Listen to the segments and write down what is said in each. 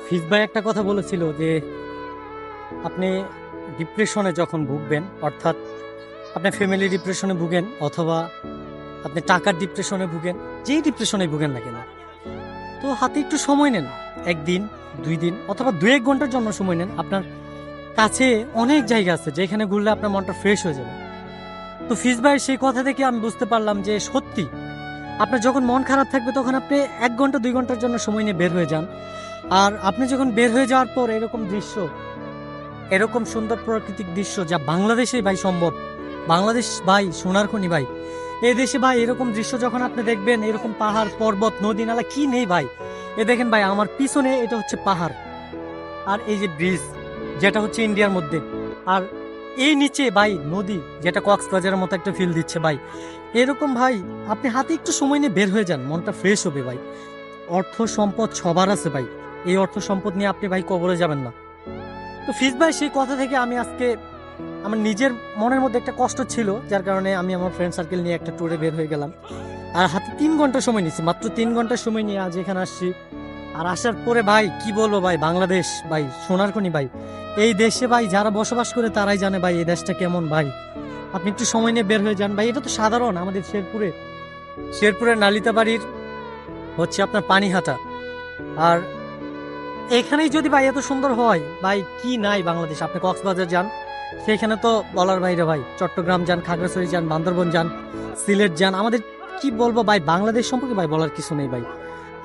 ফিজ ভাই একটা কথা বলেছিল যে আপনি ডিপ্রেশনে যখন ভুগবেন, অর্থাৎ আপনি ফ্যামিলি ডিপ্রেশনে ভুগেন অথবা আপনি টাকার ডিপ্রেশনে ভুগেন, যেই ডিপ্রেশনে ভুগেন না কেন, তো হাতে একটু সময় নেন। একদিন, 2 দিন অথবা 2-1 ঘন্টার জন্য সময় নেন। আপনার কাছে অনেক জায়গা আছে যেখানে ঘুরলে আপনার মনটা ফ্রেশ হয়ে যাবে। তো ফিজ ভাইয়ের সেই কথা থেকে আমি বুঝতে পারলাম যে সত্যি আপনার যখন মন খারাপ থাকবে তখন আপনি 1 ঘন্টা 2 ঘন্টার জন্য সময় নিয়ে বের হয়ে যান। আর আপনি যখন বের হয়ে যাওয়ার পর এরকম দৃশ্য, এরকম সুন্দর প্রাকৃতিক দৃশ্য যা বাংলাদেশেই ভাই সম্ভব, বাংলাদেশ ভাই সোনার খনি ভাই, এই দেশে ভাই এরকম দৃশ্য যখন আপনি দেখবেন, এরকম পাহাড় পর্বত নদী নালা কি নেই ভাই। এ দেখেন ভাই, আমার পিছনে এটা হচ্ছে পাহাড়, আর এই যে ব্রিজ যেটা হচ্ছে ইন্ডিয়ার মধ্যে, আর এই নিচে ভাই নদী যেটা কক্সবাজারের মতো একটা ফিল দিচ্ছে ভাই। এরকম ভাই আপনি হাতে একটু সময় নিয়ে বের হয়ে যান, মনটা ফ্রেশ হবে ভাই। অর্থ সম্পদ সবার আছে ভাই, এই অর্থ সম্পদ নিয়ে আপনি ভাই কবরে যাবেন না। তো ফিজ ভাই সেই কথা থেকে আমি আজকে আমার নিজের মনের মধ্যে একটা কষ্ট ছিল, যার কারণে আমি আমার ফ্রেন্ড সার্কেল নিয়ে একটা ট্যুরে বের হয়ে গেলাম। আর হাতে 3 ঘন্টা সময় নিচ্ছি, মাত্র 3 ঘন্টা সময় নিয়ে আজ এখানে আসছি। আর আসার পরে ভাই কি বলবো ভাই, বাংলাদেশ ভাই সোনার খনি ভাই, এই দেশে ভাই যারা বসবাস করে তারাই জানে ভাই এই দেশটা কেমন ভাই। আপনি একটু সময় নিয়ে বের হয়ে যান ভাই। এটা তো সাধারণ, আমাদের শেরপুরের নালিতাবাড়ির হচ্ছে আপনার পানিহাটা। আর এখানেই যদি ভাই এত সুন্দর হয় ভাই, কি নাই বাংলাদেশ। আপনি কক্সবাজার যান, সেখানে তো বলার বাইরে ভাই। চট্টগ্রাম যান, খাগড়াছড়ি যান, বান্দরবন যান, সিলেট যান, আমাদের কি বলবো ভাই, বাংলাদেশ সম্পর্কে ভাই বলার কিছু নেই ভাই।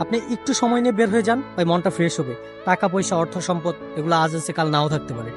আপনি একটু সময় নিয়ে বের হয়ে যান ভাই, মনটা ফ্রেশ হবে। টাকা পয়সা অর্থ সম্পদ এগুলো আজ আছে কাল নাও থাকতে পারে।